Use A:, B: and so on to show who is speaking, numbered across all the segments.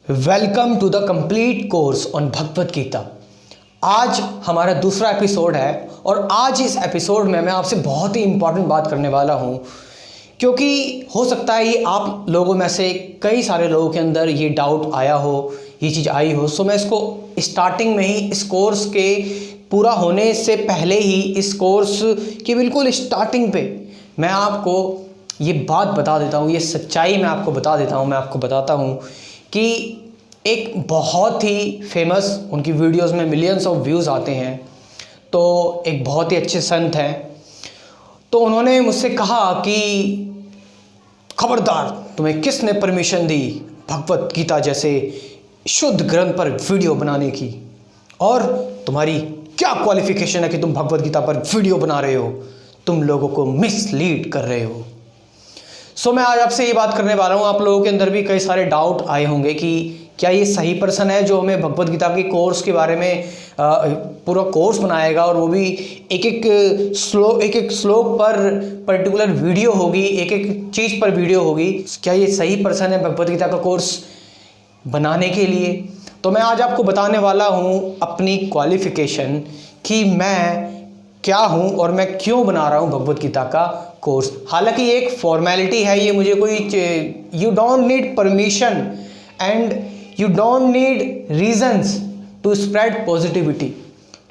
A: Welcome to the complete course on Bhagavad Gita. आज हमारा दूसरा एपिसोड है और आज इस एपिसोड में मैं आपसे बहुत ही इम्पॉर्टेंट बात करने वाला हूँ, क्योंकि हो सकता है ये आप लोगों में से कई सारे लोगों के अंदर ये डाउट आया हो, ये चीज़ आई हो। सो मैं इसको स्टार्टिंग में ही इस कोर्स के पूरा होने से पहले ही इस कोर्स की बिल्कुल स्टार्टिंग पे मैं आपको ये बात बता देता हूँ, ये सच्चाई मैं आपको बता देता हूँ। मैं आपको बताता हूँ कि एक बहुत ही फेमस, उनकी वीडियोस में मिलियंस ऑफ व्यूज़ आते हैं, तो एक बहुत ही अच्छे संत हैं। तो उन्होंने मुझसे कहा कि खबरदार, तुम्हें किसने परमिशन दी भगवत गीता जैसे शुद्ध ग्रंथ पर वीडियो बनाने की, और तुम्हारी क्या क्वालिफिकेशन है कि तुम भगवत गीता पर वीडियो बना रहे हो, तुम लोगों को मिसलीड कर रहे हो। सो मैं आज आपसे ये बात करने वाला हूँ। आप लोगों के अंदर भी कई सारे डाउट आए होंगे कि क्या ये सही पर्सन है जो हमें भगवत गीता के कोर्स के बारे में पूरा कोर्स बनाएगा, और वो भी एक एक श्लोक पर पर्टिकुलर वीडियो होगी, एक एक चीज़ पर वीडियो होगी। क्या ये सही पर्सन है भगवत गीता का कोर्स बनाने के लिए? तो मैं आज आपको बताने वाला हूँ अपनी क्वालिफ़िकेशन कि मैं क्या हूँ और मैं क्यों बना रहा हूँ भगवत गीता का कोर्स। हालांकि ये एक फॉर्मेलिटी है, ये मुझे कोई, you don't need permission and you don't need reasons to spread positivity.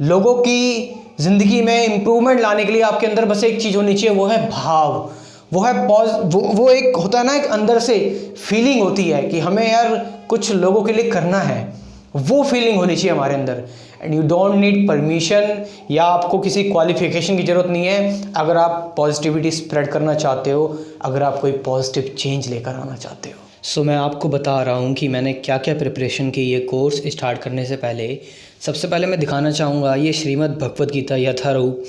A: लोगों की ज़िंदगी में इम्प्रूवमेंट लाने के लिए आपके अंदर बस एक चीज़ होनी चाहिए, वो है भाव, वो है वो एक होता है ना, एक अंदर से फीलिंग होती है कि हमें यार कुछ लोगों के लिए करना है, वो फीलिंग होनी चाहिए हमारे अंदर। And you don't need permission या आपको किसी क्वालिफिकेशन की ज़रूरत नहीं है अगर आप पॉजिटिविटी स्प्रेड करना चाहते हो, अगर आप कोई पॉजिटिव चेंज लेकर आना चाहते हो। सो मैं आपको बता रहा हूँ कि मैंने क्या क्या प्रिपरेशन की ये कोर्स स्टार्ट करने से पहले। सबसे पहले मैं दिखाना चाहूँगा ये श्रीमद् भगवत गीता यथारूप,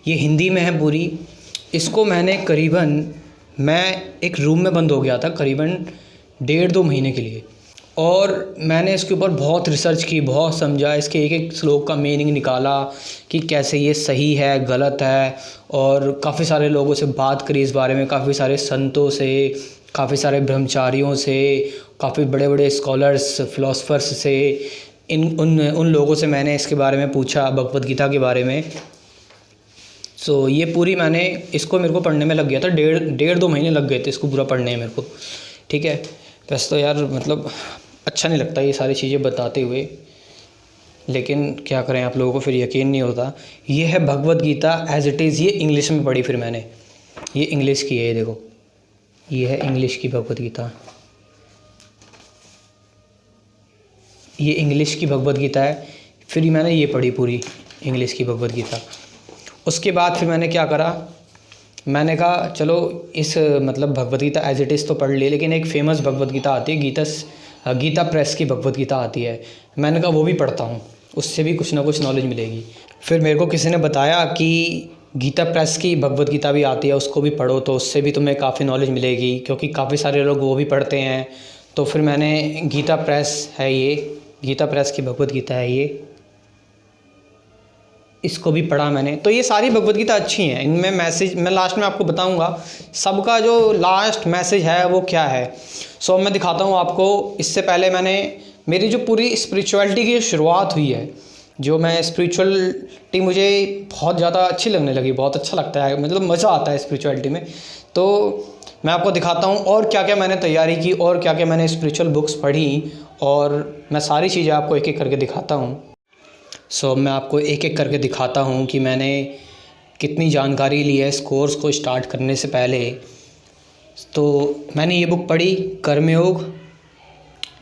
A: ये हिंदी में है पूरी। इसको मैंने मैं एक रूम में बंद हो गया था करीबन 1.5-2 महीने के लिए, और मैंने इसके ऊपर बहुत रिसर्च की, बहुत समझा, इसके एक एक श्लोक का मीनिंग निकाला कि कैसे ये सही है, गलत है, और काफ़ी सारे लोगों से बात करी इस बारे में, काफ़ी सारे संतों से, काफ़ी सारे ब्रह्मचारियों से, काफ़ी बड़े बड़े स्कॉलर्स, फिलोसफर्स से, उन लोगों से मैंने इसके बारे में पूछा, भगवत गीता के बारे में। सो ये पूरी इसको मेरे को पढ़ने में लग गया था 1.5-2 महीने लग गए थे इसको पूरा पढ़ने में मेरे को। ठीक है, वैसे तो यार मतलब अच्छा नहीं लगता ये सारी चीज़ें बताते हुए, लेकिन क्या करें, आप लोगों को फिर यकीन नहीं होता। ये है Bhagavad Gita as it is, ये इंग्लिश में पढ़ी फिर मैंने, ये इंग्लिश की है, ये देखो, ये है इंग्लिश की भगवत गीता, ये इंग्लिश की भगवत गीता है। फिर मैंने ये पढ़ी पूरी इंग्लिश की भगवत गीता। उसके बाद फिर मैंने क्या करा, मैंने कहा चलो इस मतलब Bhagavad Gita as it is तो पढ़ ली, लेकिन एक फ़ेमस भगवत गीता आती है, गीता प्रेस की भगवत गीता आती है, मैंने कहा वो भी पढ़ता हूँ, उससे भी कुछ ना कुछ नॉलेज मिलेगी। फिर मेरे को किसी ने बताया कि गीता प्रेस की भगवत गीता भी आती है, उसको भी पढ़ो तो उससे भी तुम्हें काफ़ी नॉलेज मिलेगी, क्योंकि काफ़ी सारे लोग वो भी पढ़ते हैं। तो फिर मैंने गीता प्रेस है, ये गीता प्रेस की भगवत गीता है ये, इसको भी पढ़ा मैंने। तो ये सारी भगवत गीता अच्छी हैं, इनमें मैसेज मैं लास्ट में आपको बताऊंगा, सबका जो लास्ट मैसेज है वो क्या है। सो मैं दिखाता हूँ आपको। इससे पहले मेरी जो पूरी स्पिरिचुअलिटी की शुरुआत हुई है, जो मैं स्पिरिचुअलिटी मुझे बहुत ज़्यादा अच्छी लगने लगी, बहुत अच्छा लगता है, मतलब मज़ा आता है स्पिरिचुअलिटी में। तो मैं आपको दिखाता हूँ और क्या क्या मैंने तैयारी की और क्या क्या मैंने स्पिरिचुअल बुक्स पढ़ी, और मैं सारी चीज़ें आपको एक एक करके दिखाता हूँ। सो मैं आपको एक एक करके दिखाता हूँ कि मैंने कितनी जानकारी ली है इस कोर्स को स्टार्ट करने से पहले। तो मैंने ये बुक पढ़ी, कर्मयोग,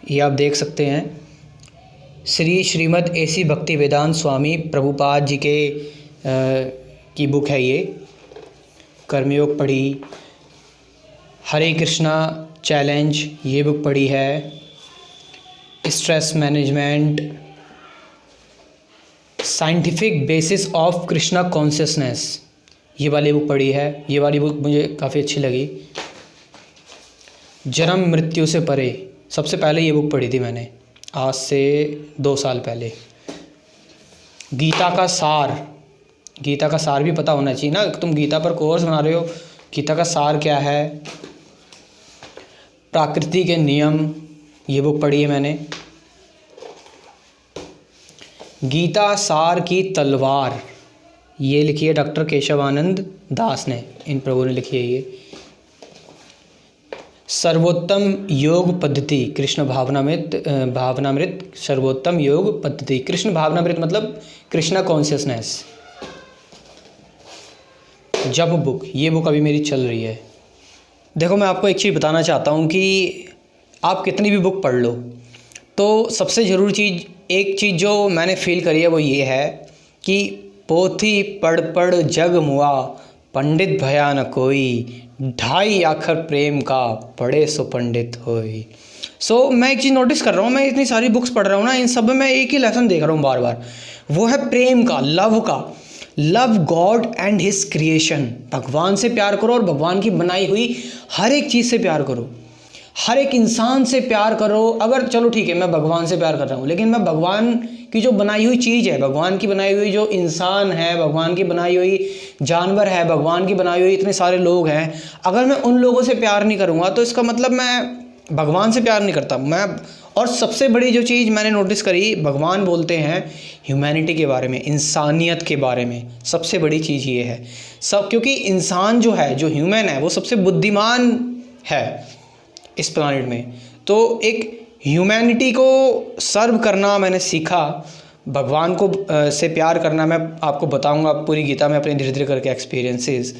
A: ये आप देख सकते हैं, श्रीमद् एसी भक्ति वेदांत स्वामी प्रभुपाद जी के की बुक है ये, कर्मयोग पढ़ी। हरे कृष्णा चैलेंज, ये बुक पढ़ी है। Stress management, scientific basis of Krishna consciousness, ये वाली बुक पढ़ी है, ये वाली बुक मुझे काफ़ी अच्छी लगी। जन्म मृत्यु से परे, सबसे पहले ये बुक पढ़ी थी मैंने आज से 2 साल पहले। गीता का सार, गीता का सार भी पता होना चाहिए ना, तुम गीता पर कोर्स बना रहे हो, गीता का सार क्या है। प्रकृति के नियम, ये बुक पढ़ी है मैंने। गीता सार की तलवार, ये लिखी है डॉक्टर केशवानंद दास ने, इन प्रभु ने लिखी है ये। सर्वोत्तम योग पद्धति कृष्ण भावनामृत सर्वोत्तम योग पद्धति। कृष्ण भावनामृत मतलब कृष्णा कॉन्शियसनेस, जप बुक, ये बुक अभी मेरी चल रही है। देखो मैं आपको एक चीज़ बताना चाहता हूँ कि आप कितनी भी बुक पढ़ लो तो सबसे ज़रूरी चीज़, एक चीज़ जो मैंने फील करी है वो ये है कि पोथी पढ़ पढ़ जग मुआ, पंडित भया न कोई, ढाई आखर प्रेम का पढ़े सो पंडित होई। सो मैं एक चीज़ नोटिस कर रहा हूँ, मैं इतनी सारी बुक्स पढ़ रहा हूँ ना, इन सब में मैं एक ही लेसन देख रहा हूँ बार बार, वो है प्रेम का, लव का। Love God and his creation, भगवान से प्यार करो और भगवान की बनाई हुई हर एक चीज़ से प्यार करो, हर एक इंसान से प्यार करो। अगर चलो ठीक है मैं भगवान से प्यार कर रहा हूँ, लेकिन मैं भगवान की जो बनाई हुई चीज़ है, भगवान की बनाई हुई जो इंसान है, भगवान की बनाई हुई जानवर है, भगवान की बनाई हुई इतने सारे लोग हैं, अगर मैं उन लोगों से प्यार नहीं करूँगा तो इसका मतलब मैं भगवान से प्यार नहीं करता मैं। और सबसे बड़ी जो चीज़ मैंने नोटिस करी, भगवान बोलते हैं ह्यूमैनिटी के बारे में, इंसानियत के बारे में, सबसे बड़ी चीज़ ये है सब, क्योंकि इंसान जो है, जो ह्यूमन है, वो सबसे बुद्धिमान है इस प्लानेट में। तो एक ह्यूमैनिटी को सर्व करना मैंने सीखा, भगवान को से प्यार करना। मैं आपको बताऊंगा पूरी गीता में अपने धीरे धीरे करके एक्सपीरियंसेस,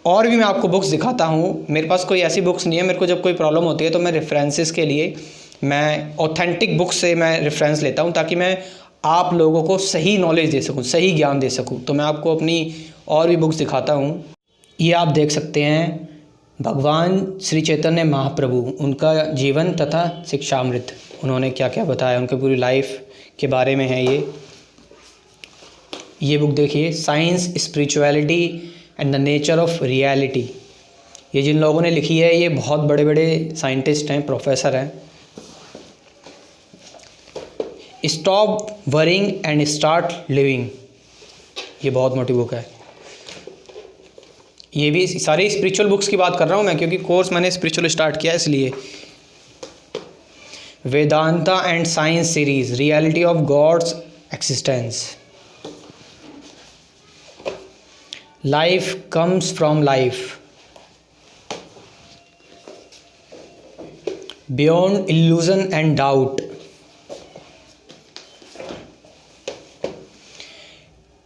A: और भी मैं आपको बुक्स दिखाता हूँ। मेरे पास कोई ऐसी बुक्स नहीं है, मेरे को जब कोई प्रॉब्लम होती है तो मैं रेफरेंसेस के लिए मैं ऑथेंटिक बुक्स से मैं रेफरेंस लेता हूँ, ताकि मैं आप लोगों को सही नॉलेज दे सकूँ, सही ज्ञान दे सकूँ। तो मैं आपको अपनी और भी बुक्स दिखाता हूँ। ये आप देख सकते हैं भगवान श्री चैतन्य महाप्रभु, उनका जीवन तथा शिक्षामृत, उन्होंने क्या क्या बताया, उनकी पूरी लाइफ के बारे में है ये बुक देखिए, science spirituality and the nature of reality. ये जिन लोगों ने लिखी है ये बहुत बड़े बड़े साइंटिस्ट हैं, प्रोफेसर हैं। Stop worrying and start living, ये बहुत मोटी बुक है। ये भी सारी स्पिरिचुअल बुक्स की बात कर रहा हूँ मैं, क्योंकि कोर्स मैंने स्पिरिचुअल स्टार्ट किया इसलिए। Vedanta and science series, reality of God's existence, life comes from life, beyond illusion and doubt,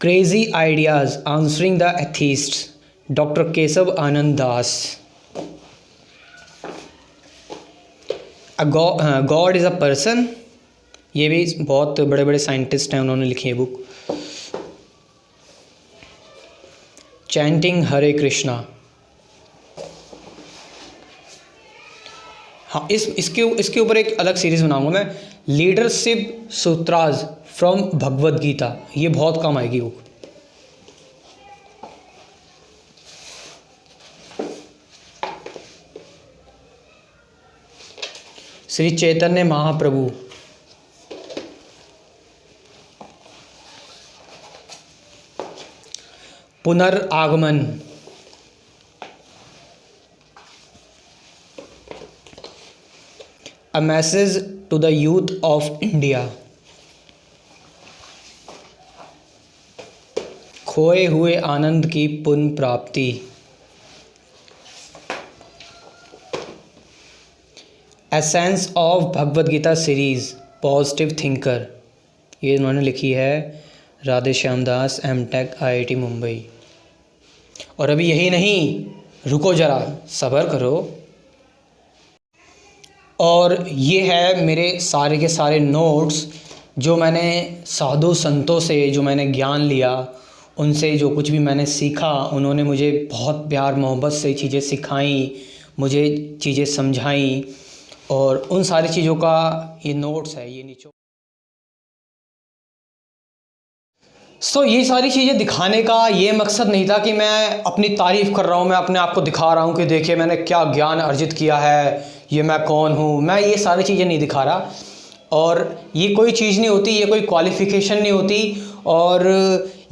A: crazy ideas answering the atheists, doctor Keshav Anand Das. God is a person, ये भी बहुत बड़े बड़े साइंटिस्ट हैं, उन्होंने लिखी है बुक। चैंटिंग हरे कृष्णा, हाँ इसके ऊपर एक अलग सीरीज़ बनाऊंगा मैं, लीडरशिप सूत्राज फ्रॉम भगवद गीता, ये बहुत काम आएगी बुक। श्री चैतन्य महाप्रभु, पुनर्आगमन, a message to the youth of India, खोए हुए आनंद की पुनः प्राप्ति, essence of Bhagavad Gita series, positive thinker, ये इन्होंने लिखी है राधे श्याम दास, एमटेक, आईआईटी मुंबई। और अभी यही नहीं, रुको ज़रा, सब्र करो। और ये है मेरे सारे के सारे नोट्स, जो मैंने साधु संतों से जो मैंने ज्ञान लिया, उनसे जो कुछ भी मैंने सीखा, उन्होंने मुझे बहुत प्यार मोहब्बत से चीज़ें सिखाई, मुझे चीज़ें समझाई, और उन सारी चीज़ों का ये नोट्स है, ये नीचे। सो ये सारी चीज़ें दिखाने का ये मकसद नहीं था कि मैं अपनी तारीफ़ कर रहा हूँ, मैं अपने आप को दिखा रहा हूँ कि देखिए मैंने क्या ज्ञान अर्जित किया है, ये मैं कौन हूँ, मैं ये सारी चीज़ें नहीं दिखा रहा। और ये कोई चीज़ नहीं होती, ये कोई क्वालिफिकेशन नहीं होती, और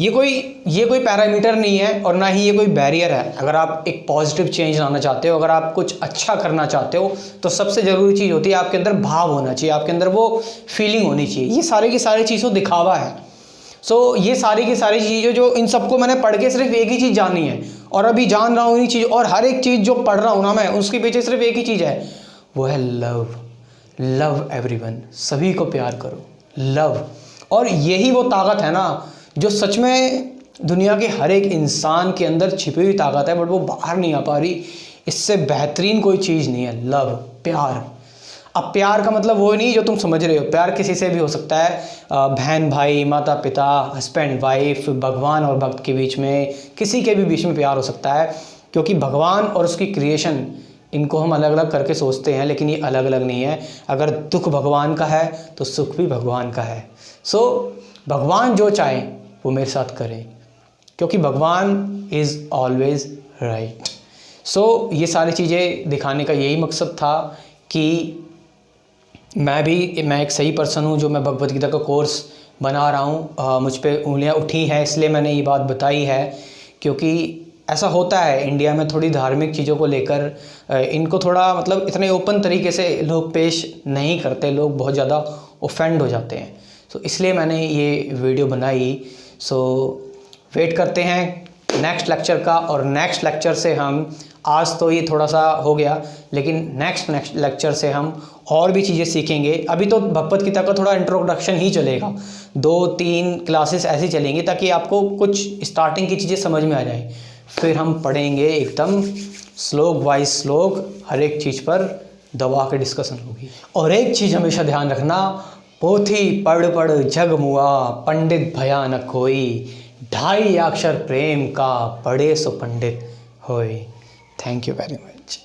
A: ये कोई पैरामीटर नहीं है, और ना ही ये कोई बैरियर है। अगर आप एक पॉजिटिव चेंज लाना चाहते हो, अगर आप कुछ अच्छा करना चाहते हो, तो सबसे ज़रूरी चीज़ होती है आपके अंदर भाव होना चाहिए, आपके अंदर वो फीलिंग होनी चाहिए। ये सारे की सारी चीज़ों दिखावा है। ये सारी की सारी चीज़ें जो इन सबको मैंने पढ़ के सिर्फ एक ही चीज़ जानी है, और अभी जान रहा हूँ इन्हीं चीज़, और हर एक चीज़ जो पढ़ रहा हूँ ना मैं, उसके पीछे सिर्फ एक ही चीज़ है, वो है लव। लव एवरीवन, सभी को प्यार करो, लव। और यही वो ताकत है ना जो सच में दुनिया के हर एक इंसान के अंदर छिपी हुई ताकत है, बट वो बाहर नहीं आ पा रही। इससे बेहतरीन कोई चीज़ नहीं है, लव, प्यार। अब प्यार का मतलब वो नहीं जो तुम समझ रहे हो, प्यार किसी से भी हो सकता है, बहन भाई, माता पिता, हस्बैंड वाइफ, भगवान और भक्त के बीच में, किसी के भी बीच में प्यार हो सकता है। क्योंकि भगवान और उसकी क्रिएशन, इनको हम अलग अलग करके सोचते हैं, लेकिन ये अलग अलग नहीं है। अगर दुख भगवान का है तो सुख भी भगवान का है। भगवान जो चाहे वो मेरे साथ करे, क्योंकि भगवान इज़ ऑलवेज राइट। ये सारी चीज़ें दिखाने का यही मकसद था कि मैं एक सही पर्सन हूँ जो मैं भगवद गीता का कोर्स बना रहा हूँ। मुझ पे उंगलियाँ उठी हैं, इसलिए मैंने ये बात बताई है। क्योंकि ऐसा होता है इंडिया में, थोड़ी धार्मिक चीज़ों को लेकर इनको थोड़ा मतलब इतने ओपन तरीके से लोग पेश नहीं करते, लोग बहुत ज़्यादा ऑफेंड हो जाते हैं। इसलिए मैंने ये वीडियो बनाई। वेट करते हैं नेक्स्ट लेक्चर का, और नेक्स्ट लेक्चर से हम, आज तो ये थोड़ा सा हो गया, लेकिन नेक्स्ट लेक्चर से हम और भी चीज़ें सीखेंगे। अभी तो भगवद गीता का थोड़ा इंट्रोडक्शन ही चलेगा, 2-3 क्लासेस ऐसी चलेंगी ताकि आपको कुछ स्टार्टिंग की चीज़ें समझ में आ जाए। फिर हम पढ़ेंगे एकदम श्लोक वाइज श्लोक, हर एक चीज़ पर दबा के डिस्कशन होगी। और एक चीज़ हमेशा ध्यान रखना, पोथी पढ़ पढ़ जग मुआ, पंडित भया न कोई, 2.5 अक्षर प्रेम का, पढ़े सो पंडित होय। Thank you very much.